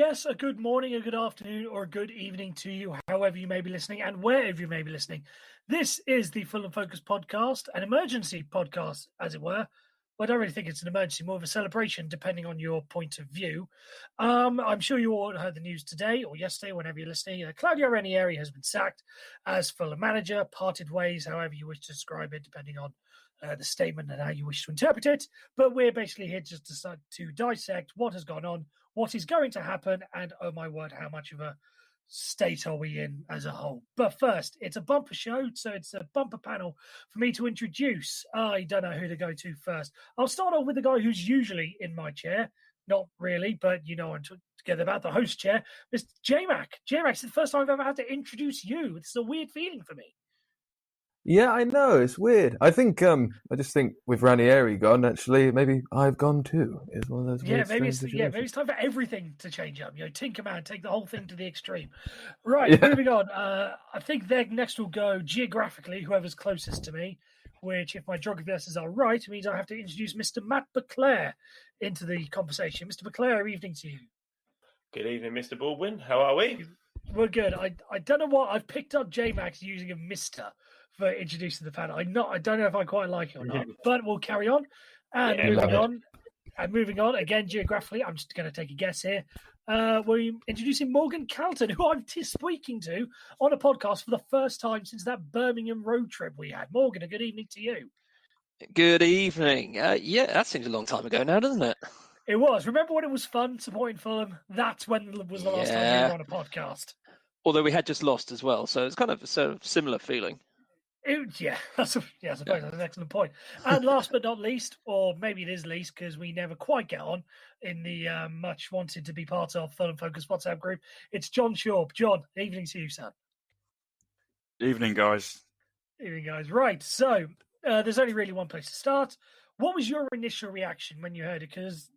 yes, a good morning, a good afternoon, or a good evening to you, however you may be listening and wherever you may be listening. This is the Fulham Focus podcast, an emergency podcast, as it were. Well, I don't really think it's an emergency, more of a celebration, depending on your point of view. I'm sure you all heard the news today or yesterday, whenever you're listening. Claudio Ranieri has been sacked as Fulham manager, parted ways, however you wish to describe it, depending on the statement and how you wish to interpret it. But we're basically here just to dissect what has gone on, what is going to happen, and oh my word, how much of a state are we in as a whole. But first, it's a bumper show, so it's a bumper panel for me to introduce. I don't know who to go to first. I'll start off with the guy who's usually in my chair. Not really, but you know I'm together about the host chair. Mr. J-Mac. J-Mac, it's the first time I've ever had to introduce you. It's a weird feeling for me. Yeah, I know, it's weird. I just think with Ranieri gone, actually, maybe I've gone too. It's one of those maybe situations. it's time for everything to change up. You know, Tinkerman, take the whole thing to the extreme. Right, moving on. I think next will go geographically, whoever's closest to me, which, if my geography lessons are right, means I have to introduce Mr. Matt Beclair into the conversation. Mr. Beclair, evening to you. Good evening, Mr. Baldwin. How are we? We're good. I don't know what I've picked up J-Max using a Mr. for introducing the panel. I don't know if I quite like it or not, but we'll carry on. And moving on again geographically, I'm just going to take a guess here. We're introducing Morgan Calton, who I'm speaking to on a podcast for the first time since that Birmingham road trip we had. Morgan, a good evening to you. Good evening. Yeah, that seems a long time ago now, doesn't it? It was. Remember when it was fun supporting Fulham? That's when was the last time we were on a podcast. Although we had just lost as well, so it's kind of a sort of similar feeling. I suppose that's an excellent point. And last but not least, or maybe it is least because we never quite get on in the much wanted to be part of Fulham Focus WhatsApp group, it's John Shorb. John, evening to you, son. Evening, guys. Evening, guys. Right, so there's only really one place to start. What was your initial reaction when you heard it? Because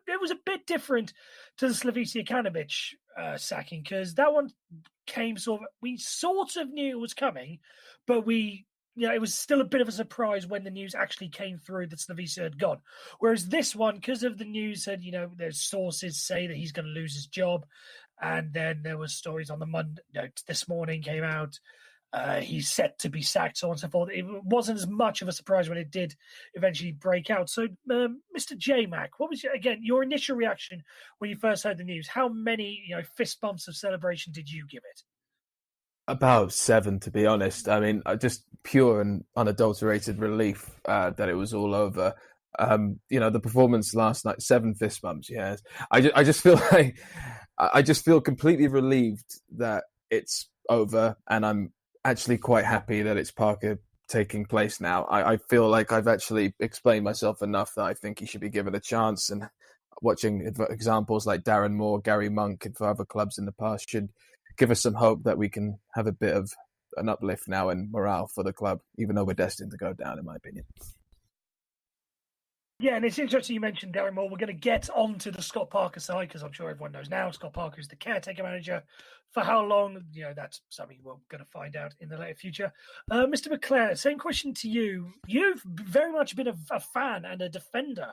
it was a bit different to the Slavisa Kanovic sacking, because that one came we sort of knew it was coming, but it was still a bit of a surprise when the news actually came through that Slavisa had gone. Whereas this one, because of the news, said, there's sources say that he's going to lose his job. And then there was stories on the Monday, this morning came out. He's set to be sacked, so on and so forth. It wasn't as much of a surprise when it did eventually break out. So, Mr. J-Mac, what was, your initial reaction when you first heard the news? How many, fist bumps of celebration did you give it? About 7, to be honest. I mean, just pure and unadulterated relief that it was all over. The performance last night, 7 fist bumps. Yes, I just feel like I just feel completely relieved that it's over, and I'm actually quite happy that it's Parker taking place now. I feel like I've actually explained myself enough that I think he should be given a chance, and watching examples like Darren Moore, Gary Monk, and for other clubs in the past should give us some hope that we can have a bit of an uplift now in morale for the club, even though we're destined to go down, in my opinion. Yeah, and it's interesting you mentioned Darren Moore. We're going to get on to the Scott Parker side, because I'm sure everyone knows now Scott Parker is the caretaker manager. For how long, that's something we're going to find out in the later future. Mr. McClare, same question to you. You've very much been a fan and a defender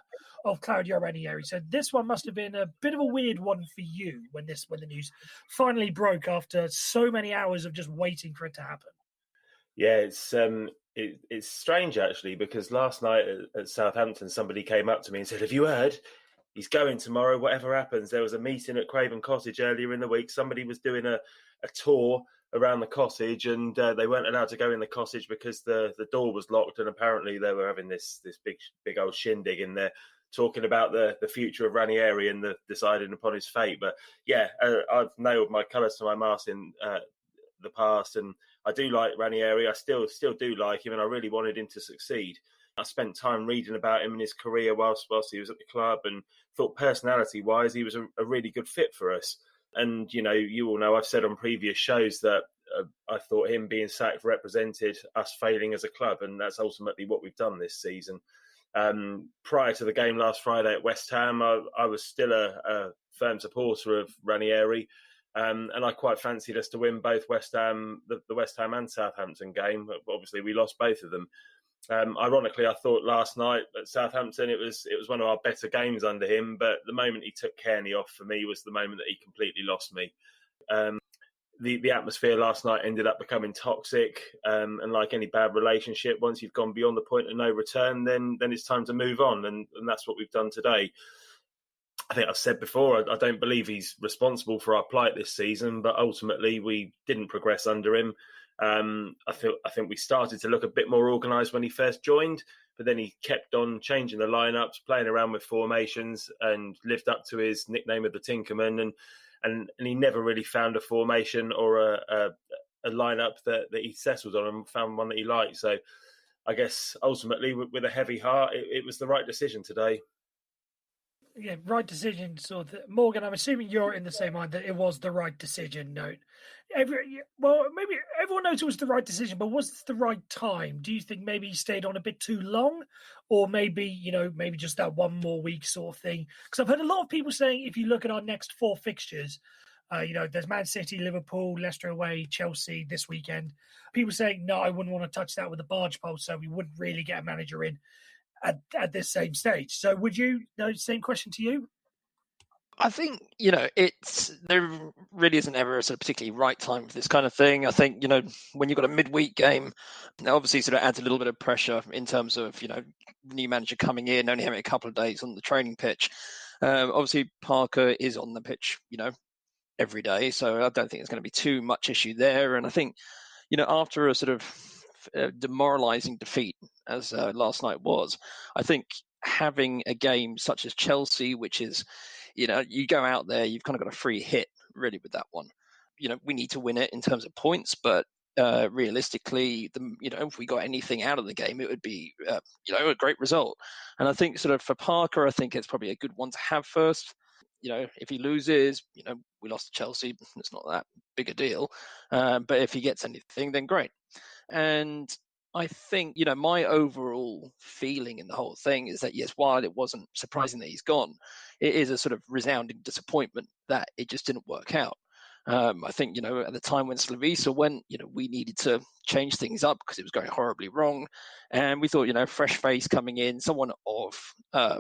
of Claudio Ranieri, so this one must have been a bit of a weird one for you when the news finally broke after so many hours of just waiting for it to happen. Yeah, it's strange, actually, because last night at Southampton, somebody came up to me and said, "Have you heard? He's going tomorrow, whatever happens." There was a meeting at Craven Cottage earlier in the week. Somebody was doing a tour around the cottage, and they weren't allowed to go in the cottage because the door was locked, and apparently they were having this big old shindig in there, talking about the future of Ranieri and deciding upon his fate. But yeah, I've nailed my colours to my mast in the past, and I do like Ranieri. I still do like him, and I really wanted him to succeed. I spent time reading about him and his career whilst he was at the club, and thought personality-wise he was a really good fit for us. And, you all know I've said on previous shows that I thought him being sacked represented us failing as a club, and that's ultimately what we've done this season. Prior to the game last Friday at West Ham, I was still a firm supporter of Ranieri. And I quite fancied us to win both the West Ham and Southampton game. But obviously, we lost both of them. Ironically, I thought last night at Southampton it was one of our better games under him. But the moment he took Kearney off for me was the moment that he completely lost me. The atmosphere last night ended up becoming toxic, and like any bad relationship, once you've gone beyond the point of no return, then it's time to move on, and that's what we've done today. I think I've said before, I don't believe he's responsible for our plight this season, but ultimately we didn't progress under him. I think we started to look a bit more organised when he first joined, but then he kept on changing the lineups, playing around with formations, and lived up to his nickname of the Tinkerman. And he never really found a formation or a lineup that he settled on and found one that he liked. So I guess ultimately, with a heavy heart, it was the right decision today. Yeah, right decision. So, Morgan, I'm assuming you're in the same mind that it was the right decision. Note, maybe everyone knows it was the right decision, but was it the right time? Do you think maybe he stayed on a bit too long, or maybe just that one more week sort of thing? Because I've heard a lot of people saying if you look at our next 4 fixtures, there's Man City, Liverpool, Leicester away, Chelsea this weekend. People saying no, I wouldn't want to touch that with a barge pole, so we wouldn't really get a manager in at this same stage. So would you, same question to you? I think, there really isn't ever a sort of particularly right time for this kind of thing. I think, when you've got a midweek game, that obviously sort of adds a little bit of pressure in terms of, new manager coming in, only having a couple of days on the training pitch. Obviously, Parker is on the pitch, every day. So I don't think there's going to be too much issue there. And I think, after a sort of demoralising defeat as last night was, I think having a game such as Chelsea, which is, you go out there, you've kind of got a free hit really with that one. We need to win it in terms of points, but realistically, if we got anything out of the game, it would be, a great result. And I think sort of for Parker, I think it's probably a good one to have first. If he loses, we lost to Chelsea, it's not that big a deal. But if he gets anything, then great. And I think, my overall feeling in the whole thing is that, yes, while it wasn't surprising that he's gone, it is a sort of resounding disappointment that it just didn't work out. I think, at the time when Slavisa went, we needed to change things up because it was going horribly wrong. And we thought, fresh face coming in, someone of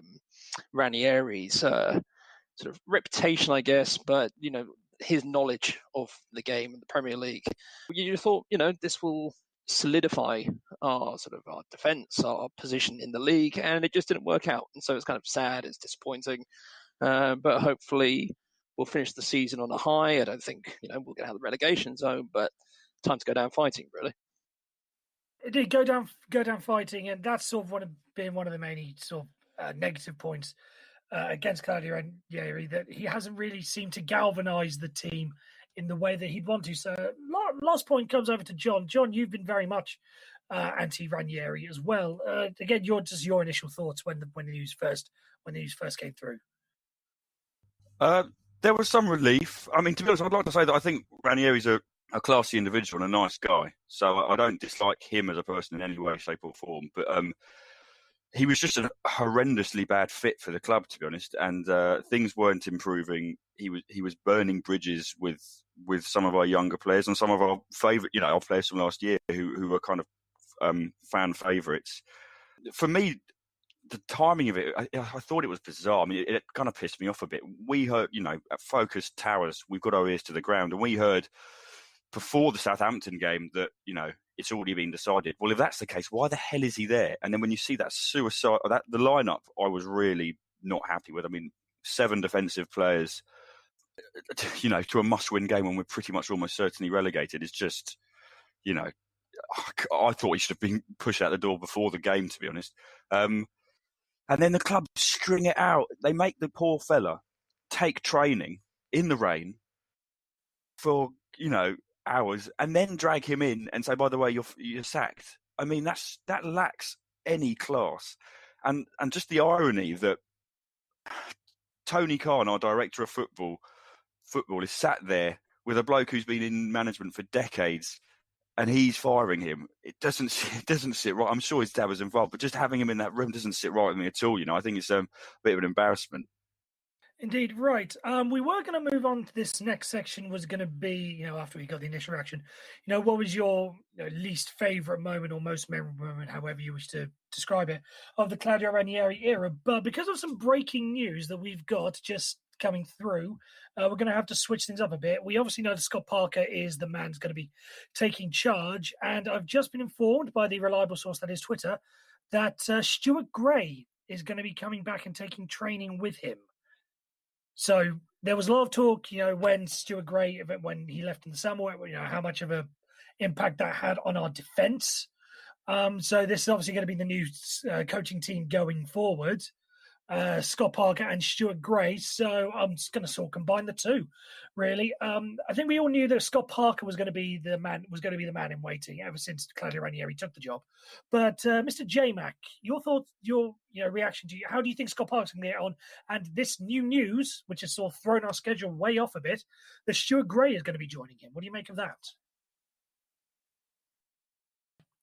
Ranieri's sort of reputation, I guess, but, his knowledge of the game and the Premier League, you thought, this will solidify our defence, our position in the league, and it just didn't work out. And so it's kind of sad, it's disappointing, but hopefully we'll finish the season on a high. I don't think, we'll get out of the relegation zone, but time to go down fighting, really. It did go down fighting, and that's sort of been one of the main sort of negative points against Claudio and Ranieri, that he hasn't really seemed to galvanise the team in the way that he'd want to. So last point comes over to John. John, you've been very much anti-Ranieri as well. Again, your initial thoughts when the news first came through. There was some relief. I mean, to be honest, I'd like to say that I think Ranieri's a classy individual and a nice guy. So I don't dislike him as a person in any way, shape or form. But he was just a horrendously bad fit for the club, to be honest. And things weren't improving. He was burning bridges with some of our younger players and some of our favourite, our players from last year who were kind of fan favourites. For me, the timing of it, I thought it was bizarre. I mean, it kind of pissed me off a bit. We heard, at Focus Towers, we've got our ears to the ground, and we heard before the Southampton game that, it's already been decided. Well, if that's the case, why the hell is he there? And then when you see that suicide, the lineup, I was really not happy with. I mean, 7 defensive players, to a must-win game when we're pretty much almost certainly relegated is just, I thought he should have been pushed out the door before the game, to be honest. And then the club string it out. They make the poor fella take training in the rain for, hours, and then drag him in and say, by the way, you're sacked. I mean, that lacks any class. And just the irony that Tony Khan, our director of football is sat there with a bloke who's been in management for decades, and he's firing him. It doesn't sit right. I'm sure his dad was involved, but just having him in that room doesn't sit right with me at all. I think it's a bit of an embarrassment. Indeed, right. We were going to move on to this next section. Was going to be, after we got the initial reaction, what was your least favourite moment or most memorable moment, however you wish to describe it, of the Claudio Ranieri era? But because of some breaking news that we've got just coming through, we're going to have to switch things up a bit. We obviously know that Scott Parker is the man who's going to be taking charge, and I've just been informed by the reliable source that is Twitter that Stuart Gray is going to be coming back and taking training with him. So there was a lot of talk, when Stuart Gray, when he left in the summer, how much of an impact that had on our defence. So this is obviously going to be the new coaching team going forward. Scott Parker and Stuart Gray. So I'm just going to sort of combine the two, really. I think we all knew that Scott Parker was going to be the man in waiting ever since Claudio Ranieri took the job. But Mr. J-Mac, your thoughts, your reaction to how do you think Scott Parker's going to get on? And this new news, which has sort of thrown our schedule way off a bit, that Stuart Gray is going to be joining him. What do you make of that?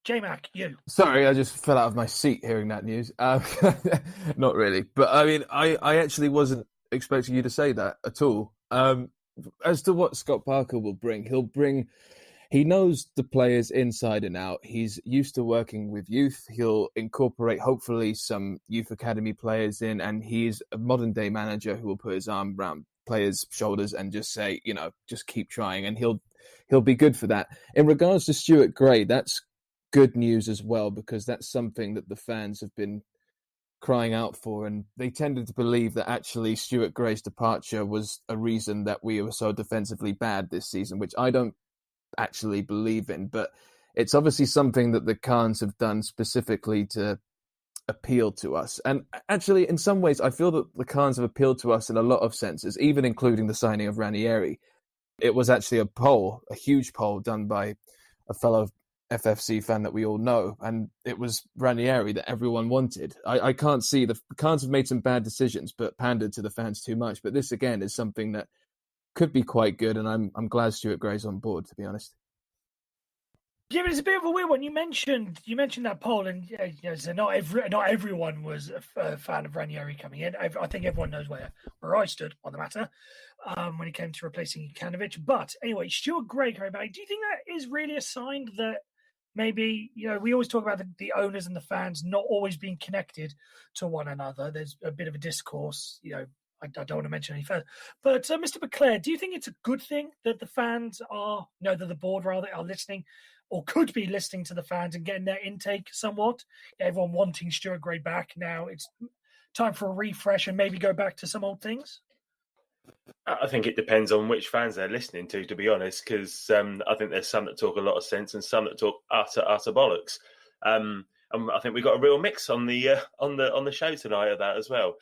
J-Mac, you. Sorry, I just fell out of my seat hearing that news. Not really. But I mean, I actually wasn't expecting you to say that at all. As to what Scott Parker will bring, he knows the players inside and out. He's used to working with youth. He'll incorporate, hopefully, some youth academy players in, and he's a modern day manager who will put his arm around players' shoulders and just say, just keep trying, and he'll be good for that. In regards to Stuart Gray, that's good news as well, because that's something that the fans have been crying out for, and they tended to believe that actually Stuart Gray's departure was a reason that we were so defensively bad this season, which I don't actually believe in, but it's obviously something that the Khans have done specifically to appeal to us. And actually, in some ways, I feel that the Khans have appealed to us in a lot of senses, even including the signing of Ranieri. It was actually a huge poll done by a fellow FFC fan that we all know, and it was Ranieri that everyone wanted. I can't see the Khans have made some bad decisions, but pandered to the fans too much. But this again is something that could be quite good, and I'm glad Stuart Gray's on board, to be honest. Yeah, but it's a bit of a weird one. You mentioned that poll, and so not everyone was a fan of Ranieri coming in. I think everyone knows where I stood on the matter when it came to replacing Jukanovic. But anyway, Stuart Gray coming back. Do you think that is really a sign that maybe, we always talk about the owners and the fans not always being connected to one another? There's a bit of a discourse, I don't want to mention any further. But Mr. McClare, do you think it's a good thing that the fans are, that the board rather are listening, or could be listening to the fans and getting their intake somewhat? Everyone wanting Stuart Gray back. Now it's time for a refresh and maybe go back to some old things. I think it depends on which fans they're listening to be honest, because I think there's some that talk a lot of sense and some that talk utter bollocks. And I think we've got a real mix on the show tonight of that as well.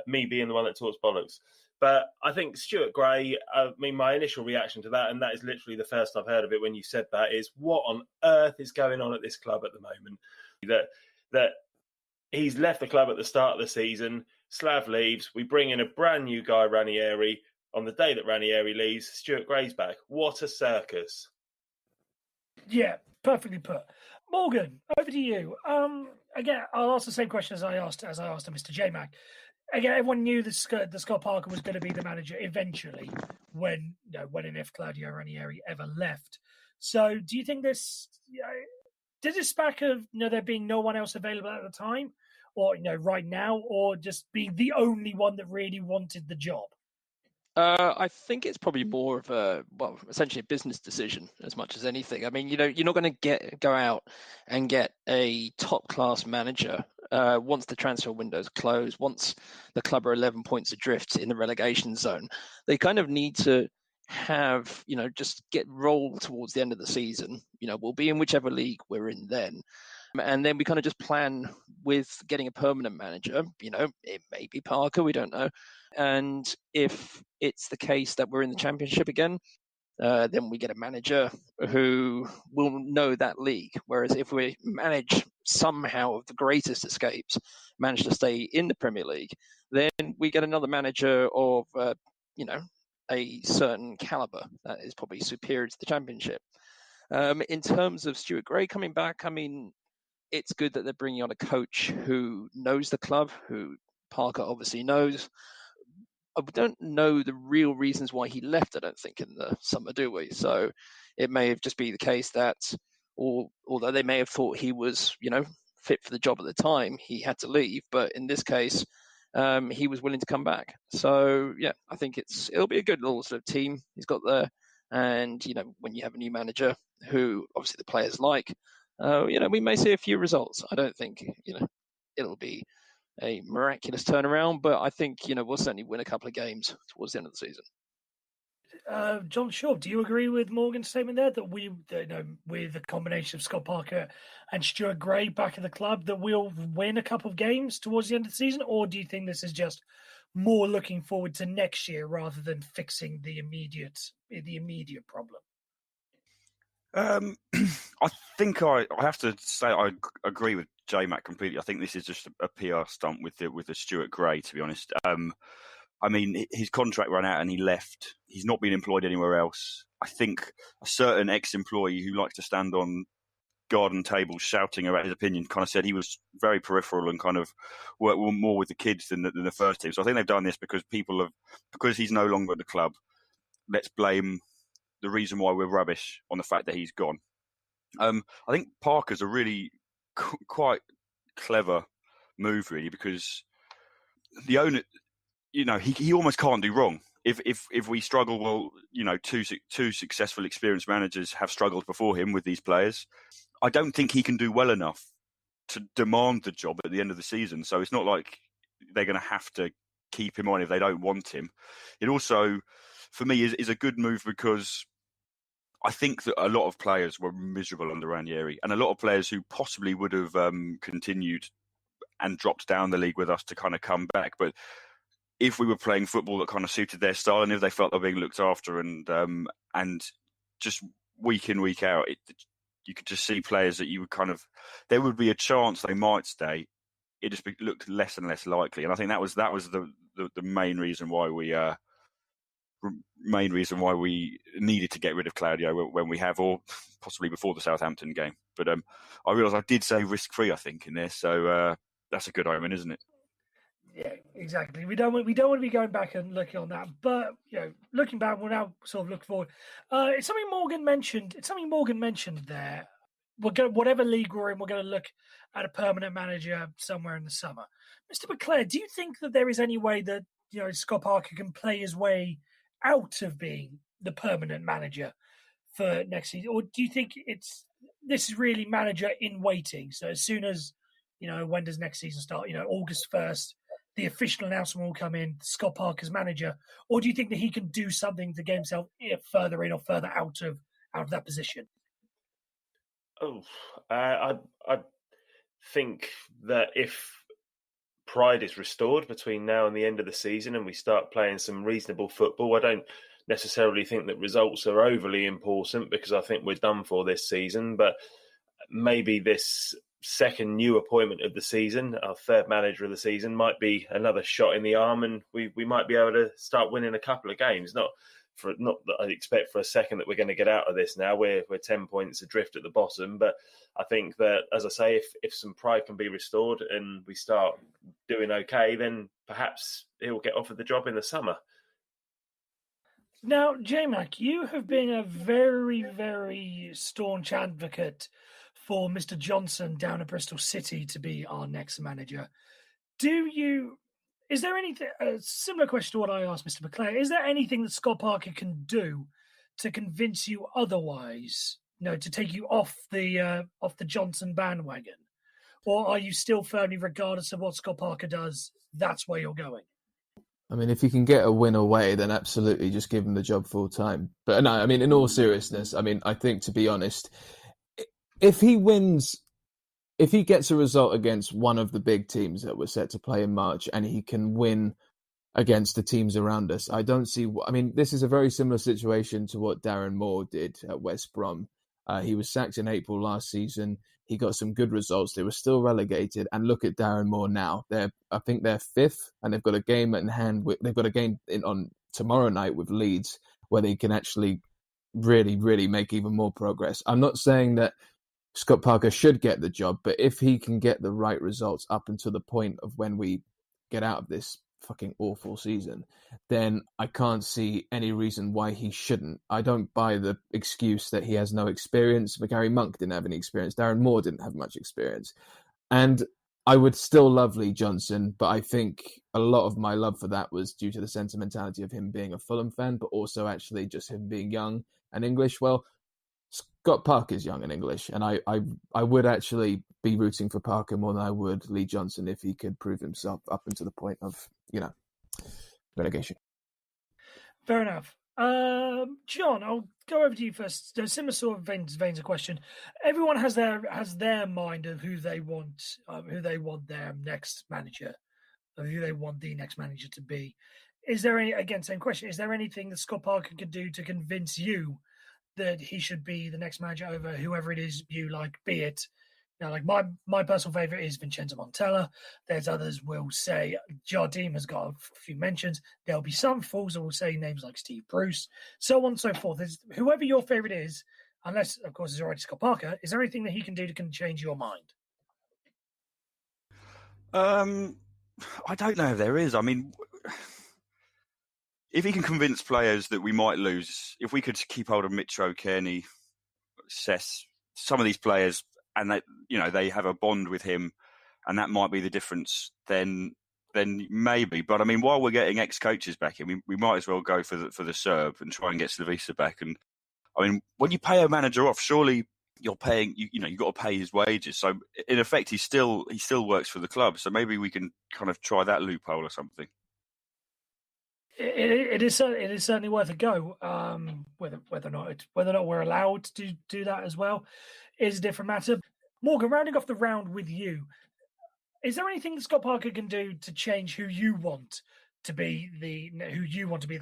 Me being the one that talks bollocks. But I think Stuart Gray, my initial reaction to that, and that is literally the first I've heard of it when you said that, is what on earth is going on at this club at the moment? That he's left the club at the start of the season, Slav leaves, we bring in a brand new guy, Ranieri. On the day that Ranieri leaves, Stuart Gray's back. What a circus. Yeah, perfectly put. Morgan, over to you. Again, I'll ask the same question as I asked to Mr. J-Mac. Again, everyone knew that Scott Parker was going to be the manager eventually when and if Claudio Ranieri ever left. So do you think this, does this back of, there being no one else available at the time, or, right now, or just being the only one that really wanted the job? I think it's probably more of essentially a business decision as much as anything. I mean, you're not going to go out and get a top-class manager once the transfer window's closed, once the club are 11 points adrift in the relegation zone. They kind of need to have, just get rolled towards the end of the season. We'll be in whichever league we're in then. And then we kind of just plan with getting a permanent manager. It may be Parker, we don't know. And if it's the case that we're in the championship again, then we get a manager who will know that league. Whereas if we manage somehow of the greatest escapes, manage to stay in the Premier League, then we get another manager of, a certain caliber that is probably superior to the championship. In terms of Stuart Gray coming back, I mean, it's good that they're bringing on a coach who knows the club, who Parker obviously knows. don't know the real reasons why he left, I don't think, in the summer, do we? So it may have just be the case that, although they may have thought he was, fit for the job at the time, he had to leave. But in this case, he was willing to come back. So, yeah, I think it'll be a good little sort of team he's got there. And, when you have a new manager who obviously the players like, we may see a few results. I don't think, it'll be a miraculous turnaround, but I think, we'll certainly win a couple of games towards the end of the season. John Shaw, do you agree with Morgan's statement there that with a combination of Scott Parker and Stuart Gray back at the club, that we'll win a couple of games towards the end of the season? Or do you think this is just more looking forward to next year rather than fixing the immediate problem? I think I have to say I agree with J-Mac completely. I think this is just a PR stunt with the Stuart Gray, to be honest. His contract ran out and he left. He's not been employed anywhere else. I think a certain ex-employee who likes to stand on garden tables shouting about his opinion kind of said he was very peripheral and kind of worked more with the kids than the first team. So I think they've done this because because he's no longer at the club, let's blame the reason why we're rubbish on the fact that he's gone. I think Parker's a really quite clever move, really, because the owner, he almost can't do wrong. If we struggle, well, two successful, experienced managers have struggled before him with these players. I don't think he can do well enough to demand the job at the end of the season. So it's not like they're going to have to keep him on if they don't want him. It also, for me, is a good move because I think that a lot of players were miserable under Ranieri, and a lot of players who possibly would have continued and dropped down the league with us to kind of come back. But if we were playing football that kind of suited their style, and if they felt they were being looked after, and just week in, week out, you could just see players that you would there would be a chance they might stay. It just looked less and less likely, and I think that was the main reason why we needed to get rid of Claudio when we have, or possibly before the Southampton game. But I realised I did say risk-free, I think, in there, so that's a good omen, isn't it? Yeah, exactly. We don't want to be going back and looking on that, but looking back, we'll now sort of look forward. It's something Morgan mentioned. There. Whatever league we're in, we're going to look at a permanent manager somewhere in the summer. Mr. McClare, do you think that there is any way that Scott Parker can play his way out of being the permanent manager for next season, or do you think this is really manager in waiting? So as soon as when does next season start? August 1st. The official announcement will come in, Scott Parker's manager, or do you think that he can do something to get himself further in or further out of that position? I think that if pride is restored between now and the end of the season and we start playing some reasonable football, I don't necessarily think that results are overly important because I think we're done for this season, but maybe this second new appointment of the season, our third manager of the season, might be another shot in the arm, and we might be able to start winning a couple of games. Not that I expect for a second that we're going to get out of this now. We're 10 points adrift at the bottom, but I think that, as I say, if some pride can be restored and we start doing okay, then perhaps he'll get offered the job in the summer. Now, J-Mac, you have been a very, very staunch advocate for Mr. Johnson down at Bristol City to be our next manager. Is there anything, a similar question to what I asked Mr. McClare, is there anything that Scott Parker can do to convince you otherwise, to take you off the Johnson bandwagon? Or are you still firmly, regardless of what Scott Parker does, that's where you're going? I mean, if you can get a win away, then absolutely just give him the job full time. But no, I mean, in all seriousness, I think, to be honest, if he gets a result against one of the big teams that were set to play in March and he can win against the teams around us, I don't see... this is a very similar situation to what Darren Moore did at West Brom. He was sacked in April last season. He got some good results. They were still relegated. And look at Darren Moore now. I think they're fifth, and they've got a game in hand. They've got a game on tomorrow night with Leeds where they can actually really, really make even more progress. I'm not saying that Scott Parker should get the job, but if he can get the right results up until the point of when we get out of this fucking awful season, then I can't see any reason why he shouldn't. I don't buy the excuse that he has no experience. Gary Monk didn't have any experience. Darren Moore didn't have much experience. And I would still love Lee Johnson, but I think a lot of my love for that was due to the sentimentality of him being a Fulham fan, but also actually just him being young and English. Well, Scott Parker's young and English, and I would actually be rooting for Parker more than I would Lee Johnson if he could prove himself up until the point of, relegation. Fair enough. John, I'll go over to you first. There's similar sort of veins of question. Everyone has their mind of who they want their next manager, of who they want the next manager to be. Is there any, again, same question, is there anything that Scott Parker could do to convince you that he should be the next manager over whoever it is you like, be it, like my personal favourite is Vincenzo Montella. There's others will say Jardim has got a few mentions. There'll be some fools that will say names like Steve Bruce, so on and so forth. Whoever your favourite is, unless, of course, it's already Scott Parker, is there anything that he can do to change your mind? I don't know if there is. I mean, if he can convince players that we might lose, if we could keep hold of Mitro, Kearney, Sess, some of these players, and they have a bond with him, and that might be the difference, then maybe. But I mean, while we're getting ex-coaches back in, we might as well go for the Serb and try and get Slavisa back. And I mean, when you pay a manager off, surely you're paying, you've got to pay his wages. So in effect, he still works for the club. So maybe we can kind of try that loophole or something. It is certainly worth a go. Whether or not we're allowed to do that as well is a different matter. Morgan, rounding off the round with you, is there anything that Scott Parker can do to change who you want to be the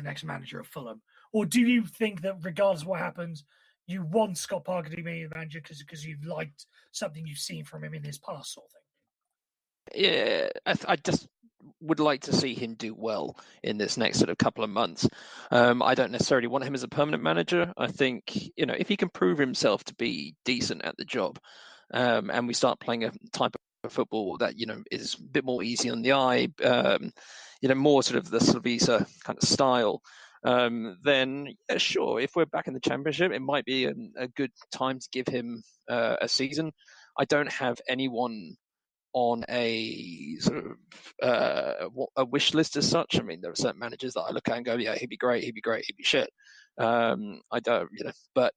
next manager of Fulham, or do you think that regardless of what happens, you want Scott Parker to be the manager because you've liked something you've seen from him in his past, sort of thing? Yeah, I just would like to see him do well in this next sort of couple of months. I don't necessarily want him as a permanent manager. I think, if he can prove himself to be decent at the job, and we start playing a type of football that, is a bit more easy on the eye, more sort of the Slavisa kind of style, then sure, if we're back in the Championship, it might be a good time to give him a season. I don't have anyone on a sort of a wish list as such. I mean, there are certain managers that I look at and go, yeah, he'd be great, he'd be be shit. I don't, but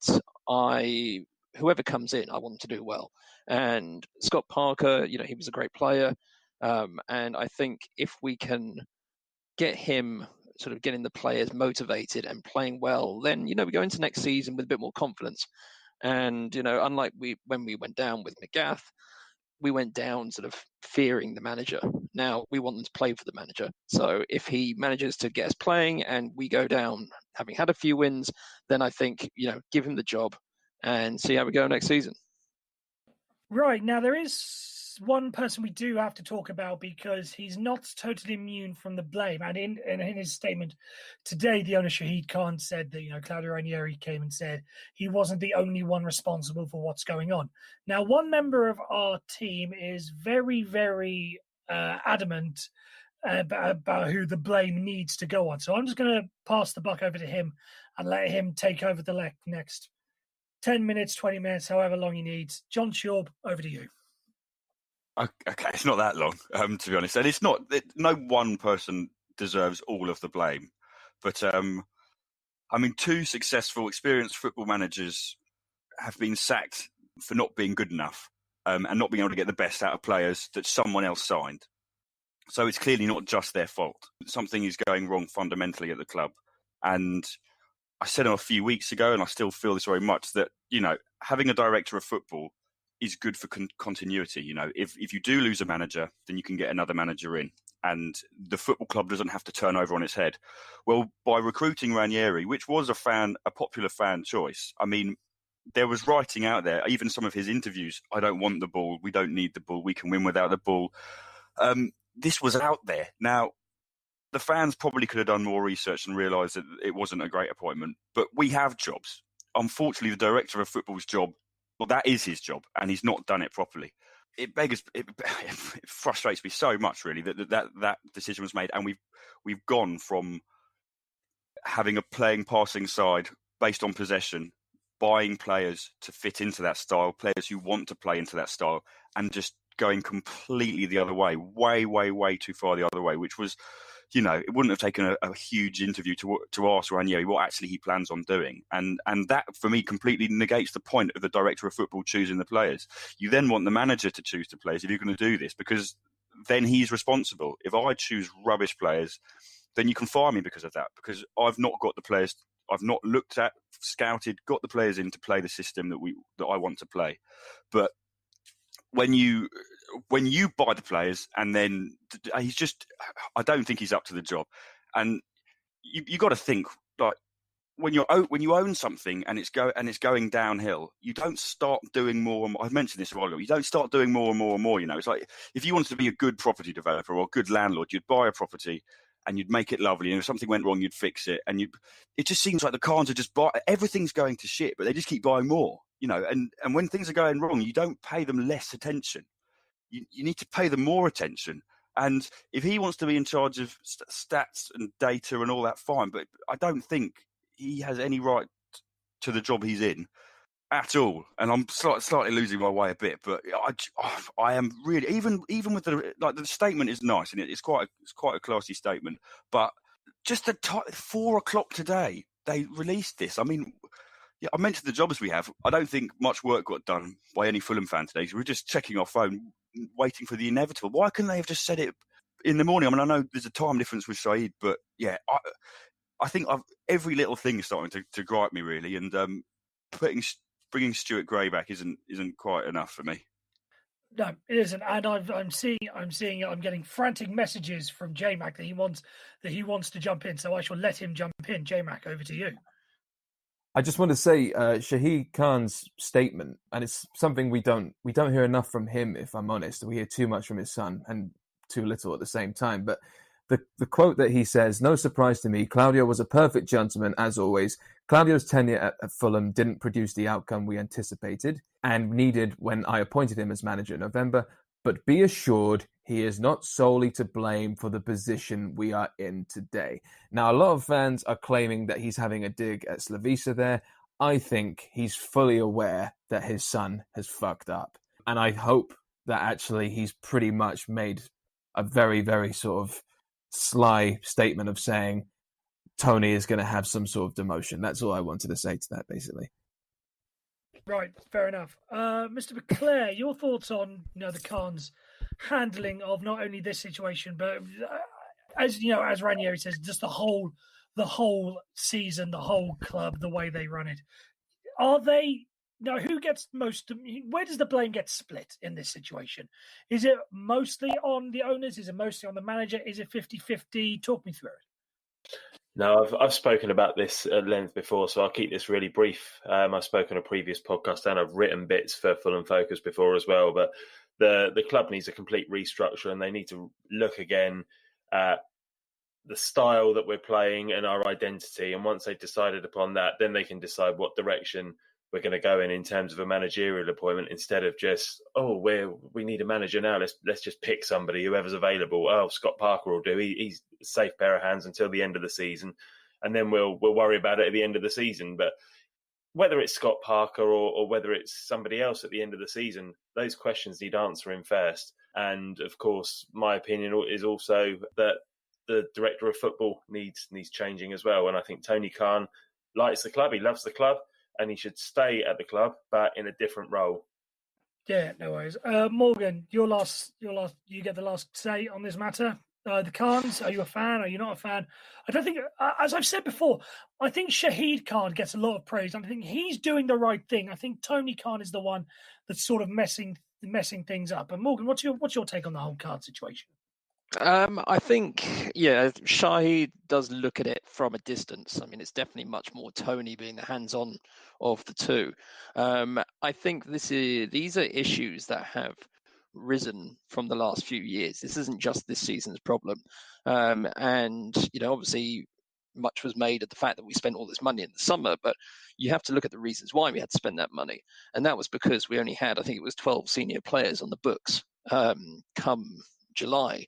whoever comes in, I want them to do well. And Scott Parker, he was a great player. And I think if we can get him sort of getting the players motivated and playing well, then, we go into next season with a bit more confidence. And, unlike when we went down with McGath, we went down sort of fearing the manager. Now we want them to play for the manager. So if he manages to get us playing and we go down having had a few wins, then I think, give him the job and see how we go next season. Right. Now, there is one person we do have to talk about because he's not totally immune from the blame. And in his statement today, the owner, Shahid Khan, said that, Claudio Ranieri came and said he wasn't the only one responsible for what's going on. Now, one member of our team is very, very adamant about who the blame needs to go on. So I'm just going to pass the buck over to him and let him take over the next 10 minutes, 20 minutes, however long he needs. John Shorb, over to you. Okay, it's not that long, to be honest. And it's not, no one person deserves all of the blame. But, two successful, experienced football managers have been sacked for not being good enough and not being able to get the best out of players that someone else signed. So it's clearly not just their fault. Something is going wrong fundamentally at the club. And I said a few weeks ago, and I still feel this very much, that, having a director of football is good for continuity. If you do lose a manager, then you can get another manager in, and the football club doesn't have to turn over on its head. Well, by recruiting Ranieri, which was a popular fan choice, I mean, there was writing out there, even some of his interviews, I don't want the ball, we don't need the ball, we can win without the ball. This was out there. Now, the fans probably could have done more research and realised that it wasn't a great appointment, but we have jobs. Unfortunately, the director of football's job, well, that is his job, and he's not done it properly. it frustrates me so much, really, that decision was made, and we've gone from having a passing side based on possession, buying players to fit into that style, players who want to play into that style, and just going completely the other way, way too far the other way, which was, it wouldn't have taken a huge interview to ask Ranieri what actually he plans on doing. And that, for me, completely negates the point of the director of football choosing the players. You then want the manager to choose the players if you're going to do this, because then he's responsible. If I choose rubbish players, then you can fire me because of that, because I've not got the players, I've not looked at, scouted, got the players in to play the system that I want to play. But when you buy the players, and then I don't think he's up to the job. And you got to think, like, when you own something and it's going downhill, you don't start doing more and more. I've mentioned this a while ago. You don't start doing more and more and more. It's like, if you wanted to be a good property developer or a good landlord, you'd buy a property and you'd make it lovely. And if something went wrong, you'd fix it. And it just seems like the Khans are just everything's going to shit, but they just keep buying more. And when things are going wrong, you don't pay them less attention. You need to pay them more attention. And if he wants to be in charge of stats and data and all that, fine. But I don't think he has any right to the job he's in at all. And I'm slightly losing my way a bit. But I am really, even with the statement is nice, and it's quite a classy statement. But just 4:00 today, they released this. I mean, yeah, I mentioned the jobs we have. I don't think much work got done by any Fulham fan today. We're just checking our phone, waiting for the inevitable. Why couldn't they have just said it in the morning? I mean, I know there's a time difference with Saeed, but yeah, I think every little thing is starting to gripe me, really. And bringing Stuart Gray back isn't quite enough for me. No, it isn't, and I'm seeing it. I'm getting frantic messages from J-Mac that he wants to jump in. So I shall let him jump in. J-Mac, over to you. I just want to say Shahid Khan's statement, and it's something we don't hear enough from him, if I'm honest. We hear too much from his son and too little at the same time. But the quote that he says, "No surprise to me, Claudio was a perfect gentleman as always. Claudio's tenure at Fulham didn't produce the outcome we anticipated and needed when I appointed him as manager in November. But be assured, he is not solely to blame for the position we are in today." Now, a lot of fans are claiming that he's having a dig at Slavisa there. I think he's fully aware that his son has fucked up. And I hope that actually he's pretty much made a very, very sort of sly statement of saying Tony is going to have some sort of demotion. That's all I wanted to say to that, basically. Right, fair enough. Mr. McClare, your thoughts on the Khans' handling of not only this situation, but as Ranieri says, just the whole season, the whole club, the way they run it. Are they who gets most? Where does the blame get split in this situation? Is it mostly on the owners? Is it mostly on the manager? Is it 50-50? Talk me through it. No, I've spoken about this at length before, so I'll keep this really brief. I've spoken on a previous podcast and I've written bits for Fulham Focus before as well. But the club needs a complete restructure, and they need to look again at the style that we're playing and our identity. And once they've decided upon that, then they can decide what direction we're going to go in terms of a managerial appointment, instead of just, we need a manager now. Let's just pick somebody, whoever's available. Scott Parker will do. He's a safe pair of hands until the end of the season, and then we'll worry about it at the end of the season. But whether it's Scott Parker or whether it's somebody else at the end of the season, those questions need answering first. And of course, my opinion is also that the director of football needs changing as well. And I think Tony Khan likes the club. He loves the club. And he should stay at the club, but in a different role. Yeah, no worries. Morgan, you get the last say on this matter. The Khans, are you a fan? Are you not a fan? I don't think, as I've said before, I think Shahid Khan gets a lot of praise. I think he's doing the right thing. I think Tony Khan is the one that's sort of messing things up. And Morgan, what's your take on the whole Khan situation? I think, Shahid does look at it from a distance. I mean, it's definitely much more Tony being the hands-on of the two. I think these are issues that have risen from the last few years. This isn't just this season's problem. And, obviously, much was made of the fact that we spent all this money in the summer, but you have to look at the reasons why we had to spend that money. And that was because we only had, I think it was 12 senior players on the books come July.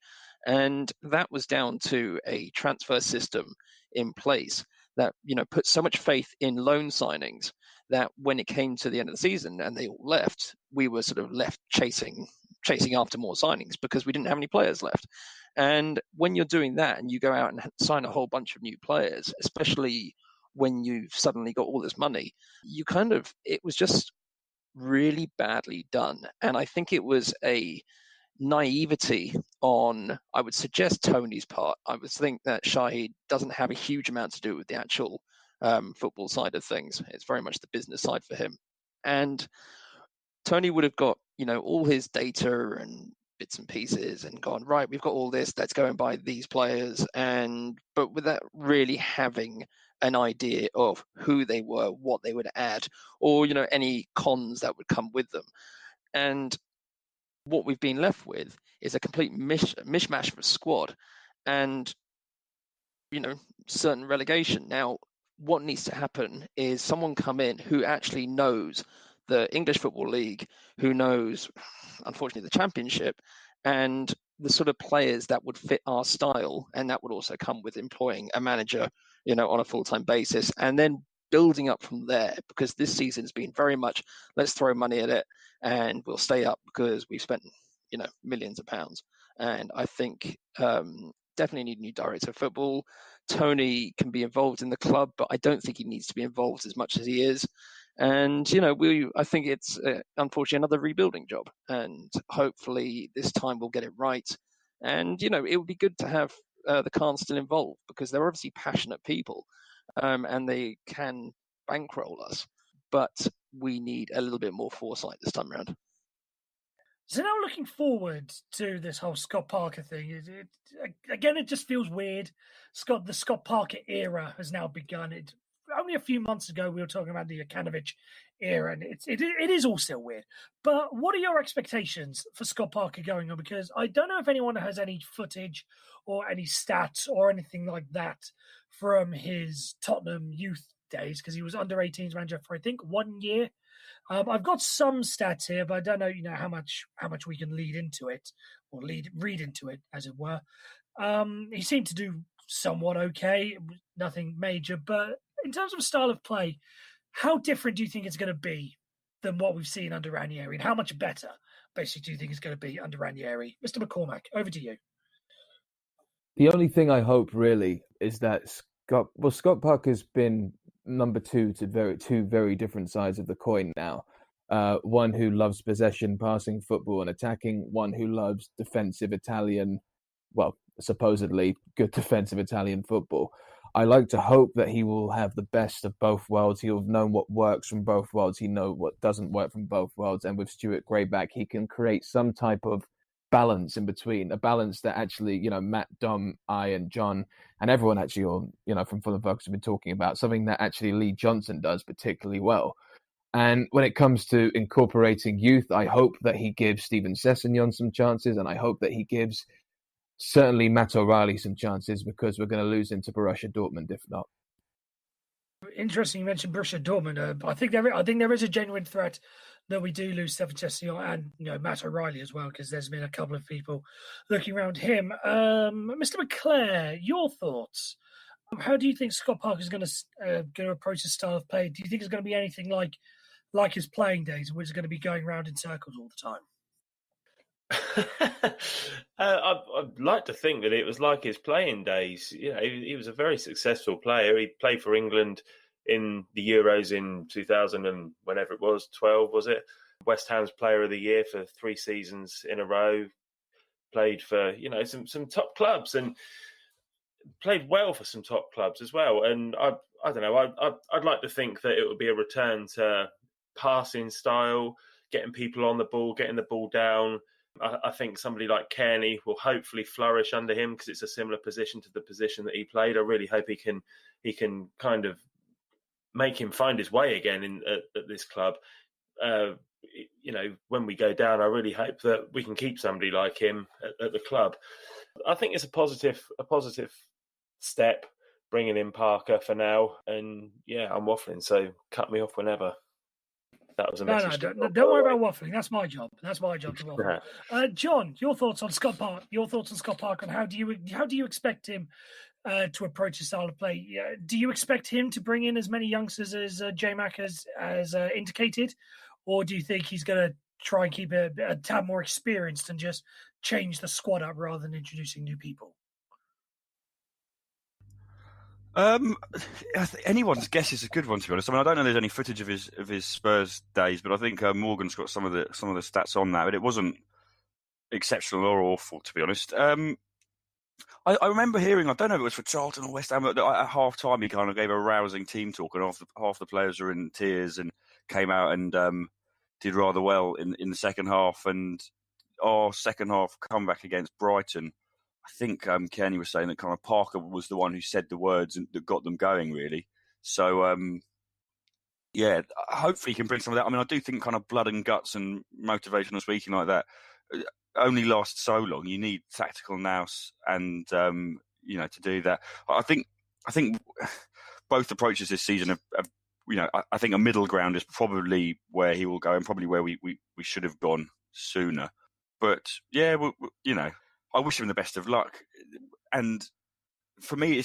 And that was down to a transfer system in place that, put so much faith in loan signings that when it came to the end of the season and they all left, we were sort of left chasing after more signings because we didn't have any players left. And when you're doing that and you go out and sign a whole bunch of new players, especially when you've suddenly got all this money, it was just really badly done. And I think it was a naivety on, I would suggest, Tony's part. I would think that Shahid doesn't have a huge amount to do with the actual football side of things. It's very much the business side for him. And Tony would have got, all his data and bits and pieces and gone, right, we've got all this, let's go and buy these players. But without really having an idea of who they were, what they would add, or, any cons that would come with them. And what we've been left with is a complete mishmash of a squad and, certain relegation. Now, what needs to happen is someone come in who actually knows the English Football League, who knows, unfortunately, the Championship, and the sort of players that would fit our style. And that would also come with employing a manager, on a full-time basis, and then building up from there, because this season has been very much, let's throw money at it and we'll stay up because we've spent, millions of pounds. And I think definitely need a new director of football. Tony can be involved in the club, but I don't think he needs to be involved as much as he is. And, I think it's unfortunately another rebuilding job. And hopefully this time we'll get it right. And, it would be good to have the Khans still involved, because they're obviously passionate people and they can bankroll us. But we need a little bit more foresight this time around. So now looking forward to this whole Scott Parker thing, it just feels weird. The Scott Parker era has now begun. Only a few months ago, we were talking about the Jokanovic era, and it is all still weird. But what are your expectations for Scott Parker going on? Because I don't know if anyone has any footage or any stats or anything like that from his Tottenham youth days, because he was under 18s manager for, I think, 1 year. I've got some stats here, but I don't know, how much we can lead into it or read into it, as it were. He seemed to do somewhat okay, nothing major, but in terms of style of play, how different do you think it's going to be than what we've seen under Ranieri, and how much better, basically, do you think it's going to be under Ranieri? Mr. McCormack, over to you. The only thing I hope really is that Scott Parker's been number two to two very different sides of the coin now. One who loves possession, passing football and attacking, one who loves defensive Italian, supposedly good defensive Italian football. I like to hope that he will have the best of both worlds. He'll have known what works from both worlds. He knows what doesn't work from both worlds. And with Stuart Gray back, he can create some type of balance in between, a balance that actually, Matt, Dom, I, and John, and everyone actually, from Fulham Focus have been talking about, something that actually Lee Johnson does particularly well. And when it comes to incorporating youth, I hope that he gives Steven Sessegnon some chances, and I hope that he gives certainly Matt O'Reilly some chances, because we're going to lose him to Borussia Dortmund if not. Interesting you mentioned Borussia Dortmund. I think there is a genuine threat that we do lose Steven Sessegnon and Matt O'Reilly as well, because there's been a couple of people looking around him. Mr. McClare, your thoughts? How do you think Scott Parker is going to approach his style of play? Do you think it's going to be anything like his playing days, which is going to be going around in circles all the time? I'd like to think that it was like his playing days. He was a very successful player. He played for England in the Euros in 2000 and whenever it was, 12 was it? West Ham's Player of the Year for 3 seasons in a row. Played for some top clubs and played well for some top clubs as well. And I don't know. I'd like to think that it would be a return to passing style, getting people on the ball, getting the ball down. I think somebody like Kearney will hopefully flourish under him, because it's a similar position to the position that he played. I really hope he can kind of make him find his way again at this club. When we go down, I really hope that we can keep somebody like him at the club. I think it's a positive step bringing in Parker for now. And yeah, I'm waffling, so cut me off whenever. That was a message. Don't worry about waffling. That's my job. That's my job to waffle. John, your thoughts on Scott Parker? Your thoughts on Scott Parker, and how do you expect him to approach his style of play? Do you expect him to bring in as many youngsters as J-Mac has indicated, or do you think he's going to try and keep a tad more experienced and just change the squad up rather than introducing new people? Anyone's guess is a good one, to be honest. I mean, I don't know if there's any footage of his Spurs days, but I think Morgan's got some of the stats on that. But it wasn't exceptional or awful, to be honest. I remember hearing, I don't know if it was for Charlton or West Ham, but at half time he kind of gave a rousing team talk, and half the players were in tears and came out and did rather well in the second half. And our second half comeback against Brighton, I think Kearney was saying that kind of Parker was the one who said the words and that got them going, really. So, yeah, hopefully he can bring some of that. I mean, I do think kind of blood and guts and motivational speaking like that only lasts so long. You need tactical nous and, to do that. I think both approaches this season have I think a middle ground is probably where he will go and probably where we should have gone sooner. But, yeah, I wish him the best of luck. And for me,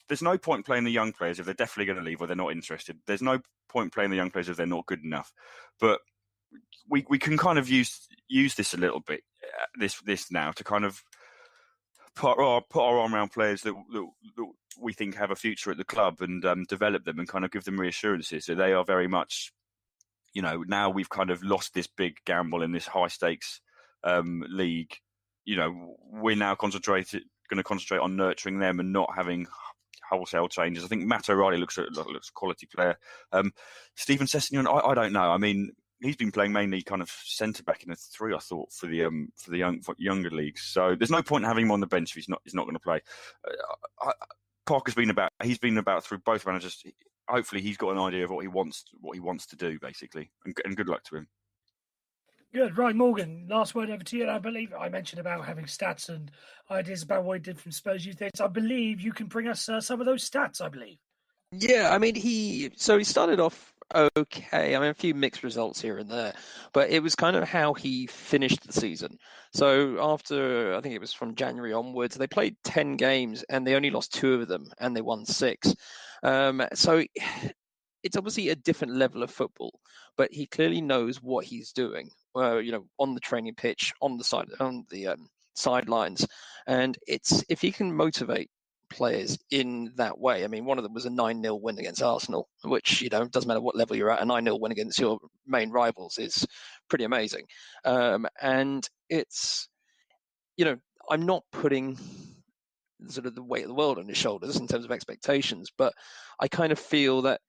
there's no point playing the young players if they're definitely going to leave or they're not interested. There's no point playing the young players if they're not good enough. But we can kind of use this a little bit, this now, to kind of put our arm around players that we think have a future at the club and develop them and kind of give them reassurances. So they are very much, now we've kind of lost this big gamble in this high stakes league. We're now going to concentrate on nurturing them and not having wholesale changes. I think Matt O'Reilly looks a quality player. Stephen Sessegnon, I don't know. I mean, he's been playing mainly kind of centre back in a 3, I thought, for the younger leagues. So there's no point in having him on the bench if he's not going to play. Parker's been about through both managers. Hopefully, he's got an idea of what he wants to do, basically, and good luck to him. Good. Right, Morgan, last word over to you. And I believe I mentioned about having stats and ideas about what he did from Spurs youth days. I believe you can bring us some of those stats, I believe. Yeah, I mean, he started off okay. I mean, a few mixed results here and there, but it was kind of how he finished the season. So after, I think it was from January onwards, they played 10 games and they only lost 2 of them and they won 6. So it's obviously a different level of football, but he clearly knows what he's doing. On the training pitch, on the sidelines, and it's if he can motivate players in that way. I mean, one of them was a 9-0 win against Arsenal, which doesn't matter what level you're at, a 9-0 win against your main rivals is pretty amazing. And it's, I'm not putting sort of the weight of the world on his shoulders in terms of expectations, but I kind of feel that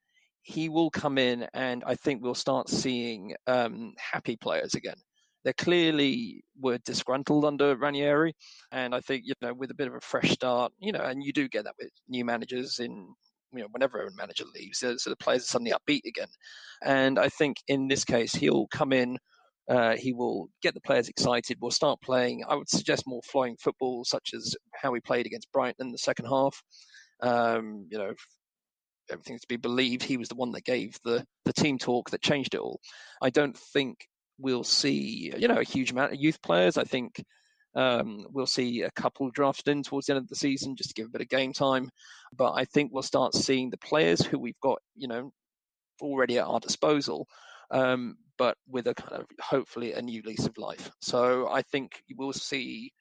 he will come in and I think we'll start seeing happy players again. They clearly were disgruntled under Ranieri. And I think, with a bit of a fresh start, and you do get that with new managers whenever a manager leaves, so the players are suddenly upbeat again. And I think in this case, he'll come in, he will get the players excited. We'll start playing, I would suggest, more flowing football, such as how we played against Brighton in the second half. Everything to be believed, he was the one that gave the team talk that changed it all. I don't think we'll see, a huge amount of youth players. I think we'll see a couple drafted in towards the end of the season just to give a bit of game time. But I think we'll start seeing the players who we've got, already at our disposal, but with a kind of hopefully a new lease of life. So I think you will see,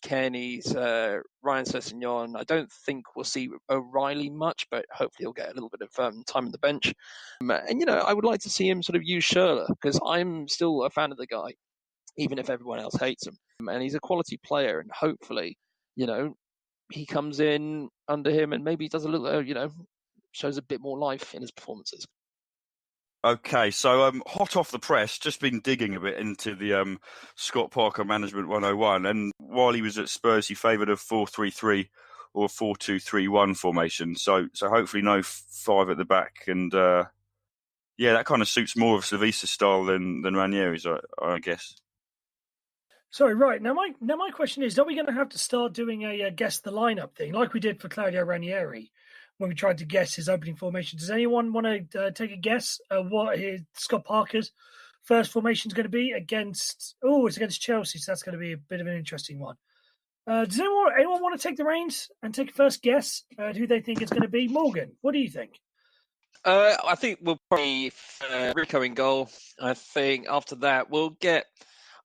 Kearney's, Ryan Sessegnon. I don't think we'll see O'Reilly much, but hopefully he'll get a little bit of time on the bench. And, I would like to see him sort of use Schürrle, because I'm still a fan of the guy, even if everyone else hates him. And he's a quality player, and hopefully, he comes in under him and maybe does a little, shows a bit more life in his performances. Okay, so hot off the press, just been digging a bit into the Scott Parker Management 101, and while he was at Spurs, he favoured a 4-3-3 or a 4-2-3-1 formation. So hopefully no 5 at the back, and that kind of suits more of Slavisa's style than Ranieri's, I guess. Sorry, right. Now my question is, are we going to have to start doing a guess the lineup thing like we did for Claudio Ranieri when we tried to guess his opening formation? Does anyone want to take a guess what Scott Parker's first formation is going to be against? Oh, it's against Chelsea, so that's going to be a bit of an interesting one. Does anyone want to take the reins and take a first guess at who they think it's going to be? Morgan, what do you think? I think we'll probably Rico in goal. I think after that we'll get,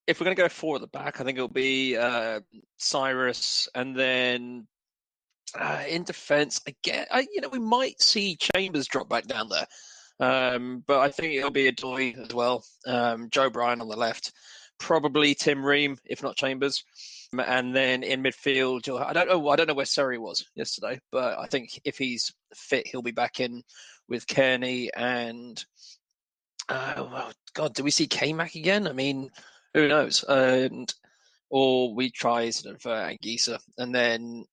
if we're going to go four at the back, I think it'll be Cyrus, and then in defence, we might see Chambers drop back down there, but I think it'll be Adoy as well. Joe Bryan on the left, probably Tim Ream, if not Chambers. And then in midfield, I don't know where Surrey was yesterday, but I think if he's fit, he'll be back in with Kearney and God, do we see K-Mac again? I mean, who knows? Or we try sort of Anguissa, and then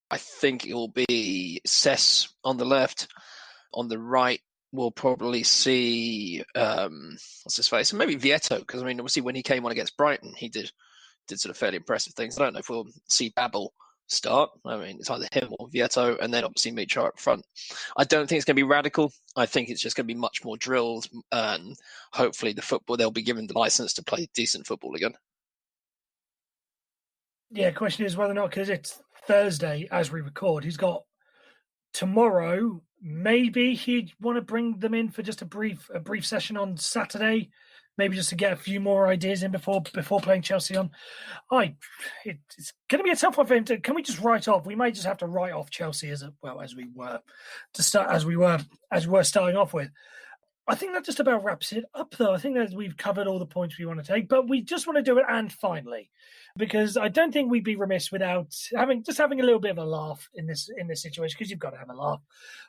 I think it will be Cess on the left. On the right, we'll probably see what's his face, and maybe Vieto, because I mean, obviously when he came on against Brighton, he did sort of fairly impressive things. I don't know if we'll see Babel start. I mean, it's either him or Vieto, and then obviously Micho up front. I don't think it's going to be radical. I think it's just going to be much more drills, and hopefully they'll be given the license to play decent football again. Yeah, question is whether or not, because it's Thursday as we record, he's got tomorrow. Maybe he'd want to bring them in for just a brief session on Saturday, maybe just to get a few more ideas in before playing Chelsea on. It's going to be a tough one for him. Can we just write off? We may just have to write off Chelsea as we were starting off with. I think that just about wraps it up, though. I think that we've covered all the points we want to take, but we just want to do it and finally, because I don't think we'd be remiss without having a little bit of a laugh in this situation, because you've got to have a laugh.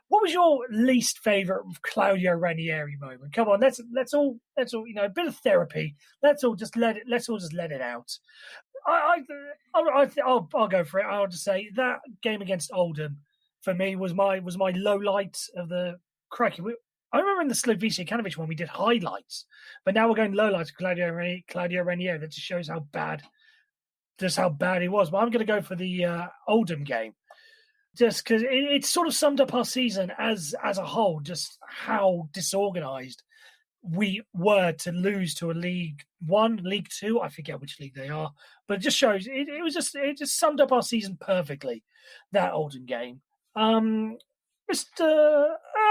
What was your least favourite Claudio Ranieri moment? Come on, let's all a bit of therapy. Let's all just let it out. I'll go for it. I'll just say that game against Oldham for me was my low light of the crikey. I remember in the Slavici Kanovic one we did highlights, but now we're going lowlights of Claudio Ranieri. That just shows how bad he was. But I'm going to go for the Oldham game, just because it sort of summed up our season as a whole, just how disorganised we were to lose to a League One, League Two. I forget which league they are, but it just shows it just summed up our season perfectly. That Oldham game. I'll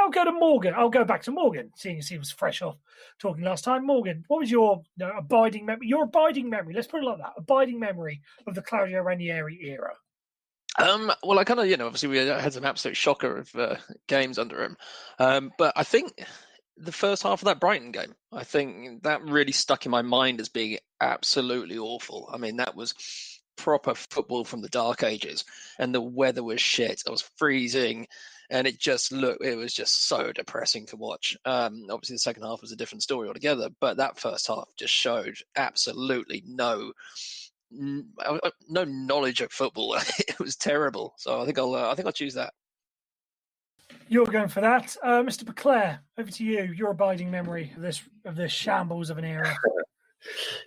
go to Morgan. I'll go back to Morgan, seeing as he was fresh off talking last time. Morgan, what was your abiding memory? Your abiding memory, let's put it like that, abiding memory of the Claudio Ranieri era. Well, I kind of, obviously we had some absolute shocker of games under him. But I think the first half of that Brighton game, I think that really stuck in my mind as being absolutely awful. I mean, that was proper football from the dark ages, and the weather was shit. It was freezing. And it was just so depressing to watch. Obviously, the second half was a different story altogether, but that first half just showed absolutely no knowledge of football. It was terrible. So I think I'll choose that. You're going for that, Mr. Baclair. Over to you. Your abiding memory of this shambles of an era.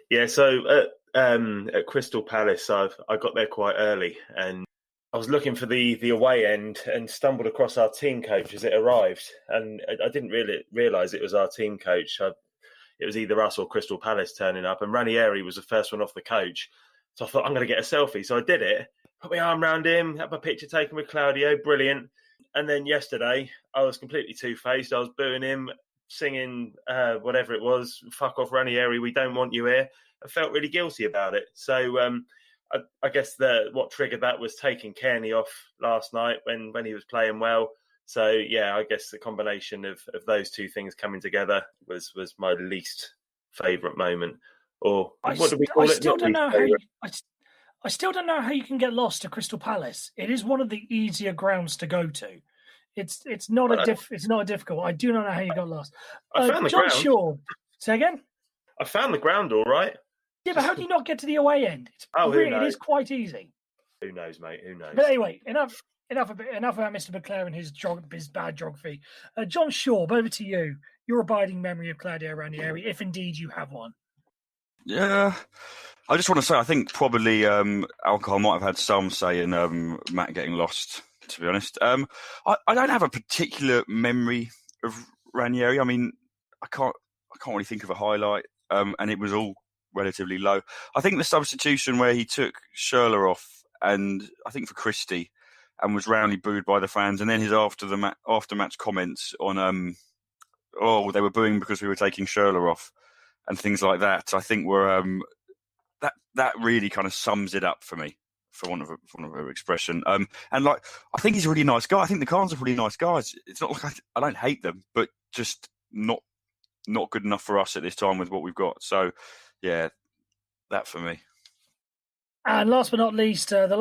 Yeah. So at Crystal Palace, I got there quite early, and I was looking for the away end and stumbled across our team coach as it arrived. And I didn't really realise it was our team coach. It was either us or Crystal Palace turning up. And Ranieri was the first one off the coach. So I thought, I'm going to get a selfie. So I did it. Put my arm around him, had my picture taken with Claudio. Brilliant. And then yesterday, I was completely two-faced. I was booing him, singing whatever it was, fuck off Ranieri, we don't want you here. I felt really guilty about it. So I guess what triggered that was taking Kearney off last night when he was playing well. So, yeah, I guess the combination of those two things coming together was my least favourite moment. Or what do we call it? I still don't know how you can get lost to Crystal Palace. It is one of the easier grounds to go to. It's not difficult. I do not know how you got lost. I found the John ground. Shaw. Say again? I found the ground all right. Yeah, but how do you not get to the away end? It is quite easy. Who knows, mate? Who knows? But anyway, enough about Mr. McClare and his bad geography. John Shaw, over to you. Your abiding memory of Claudio Ranieri, if indeed you have one. Yeah. I just want to say, I think probably alcohol might have had some say in Matt getting lost, to be honest. I don't have a particular memory of Ranieri. I mean, I can't really think of a highlight, and it was all relatively low. I think the substitution where he took Schürrle off, and I think for Christie, and was roundly booed by the fans, and then his after-match comments on, they were booing because we were taking Schürrle off, and things like that, I think were... That really kind of sums it up for me, for want of a expression. And like, I think he's a really nice guy. I think the Khans are really nice guys. It's not like I don't hate them, but just not good enough for us at this time with what we've got. So, yeah, that for me. And last but not least, the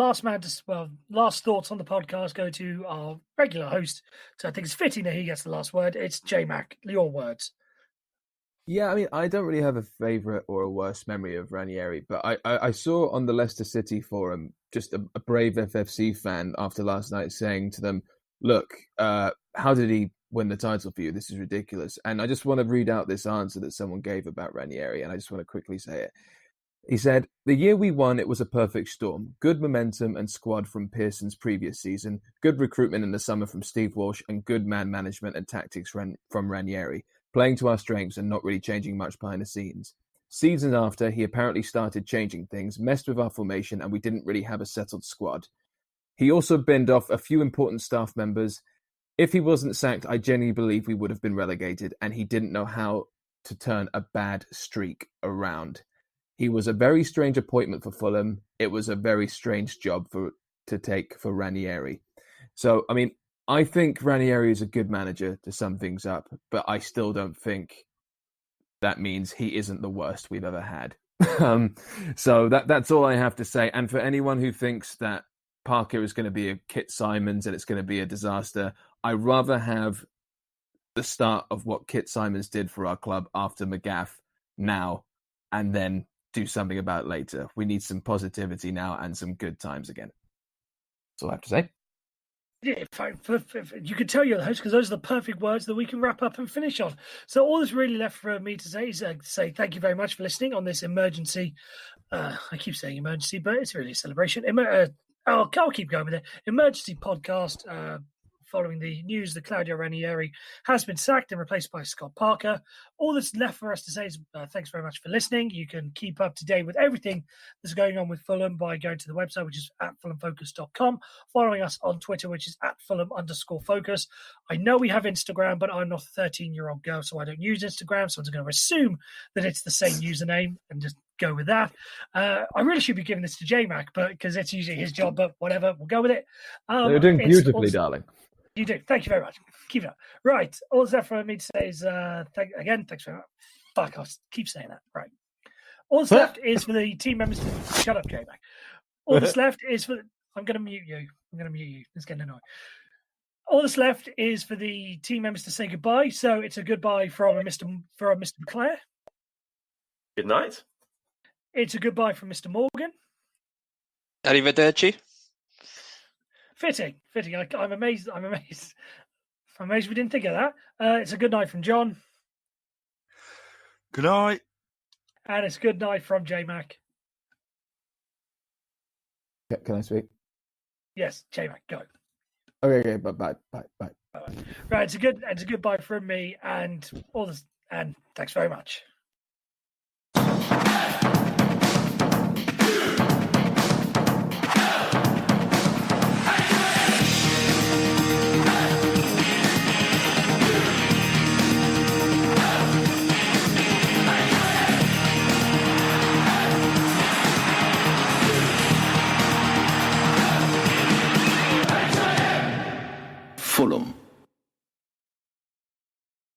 last thoughts on the podcast go to our regular host. So I think it's fitting that he gets the last word. It's J-Mac, your words. Yeah, I mean, I don't really have a favourite or a worse memory of Ranieri, but I saw on the Leicester City forum just a brave FFC fan after last night saying to them, look, how did he win the title for you? This is ridiculous. And I just want to read out this answer that someone gave about Ranieri, and I just want to quickly say it. He said, the year we won, it was a perfect storm. Good momentum and squad from Pearson's previous season, good recruitment in the summer from Steve Walsh, and good man management and tactics from Ranieri. Playing to our strengths and not really changing much behind the scenes. Seasons after, he apparently started changing things, messed with our formation, and we didn't really have a settled squad. He also binned off a few important staff members. If he wasn't sacked, I genuinely believe we would have been relegated, and he didn't know how to turn a bad streak around. He was a very strange appointment for Fulham. It was a very strange job to take for Ranieri. So, I mean, I think Ranieri is a good manager to sum things up, but I still don't think that means he isn't the worst we've ever had. So that's all I have to say. And for anyone who thinks that Parker is going to be a Kit Simons and it's going to be a disaster, I'd rather have the start of what Kit Simons did for our club after McGaff now and then do something about it later. We need some positivity now and some good times again. That's all I have to say. Yeah, you could tell you're the host because those are the perfect words that we can wrap up and finish on. So all that's really left for me to say is say thank you very much for listening on this emergency. I keep saying emergency, but it's really a celebration. I'll keep going with it. Emergency podcast. Following the news that Claudio Ranieri has been sacked and replaced by Scott Parker. All that's left for us to say is thanks very much for listening. You can keep up to date with everything that's going on with Fulham by going to the website, which is at fulhamfocus.com, following us on Twitter, which is at Fulham_focus. I know we have Instagram, but I'm not a 13-year-old girl, so I don't use Instagram, so I'm just going to assume that it's the same username and just go with that. I really should be giving this to J-Mac, but because it's usually his job, but whatever, we'll go with it. You're doing beautifully, darling. You do. Thank you very much. Keep it up. Right. All that's left for me to say is, thanks very much. Fuck, I keep saying that. Right. All that's left is for the team members to... Shut up, J-Mac. All that's left is for... I'm going to mute you. It's getting annoying. All that's left is for the team members to say goodbye. So it's a goodbye from Mr. McClare. Good night. It's a goodbye from Mr. Morgan. Arrivederci. Fitting. I'm amazed we didn't think of that. It's a good night from John. Good night. And it's good night from J-Mac. Can I speak? Yes, J-Mac, go. Okay, bye. Right, it's a goodbye from me and all this, and thanks very much. Fulham.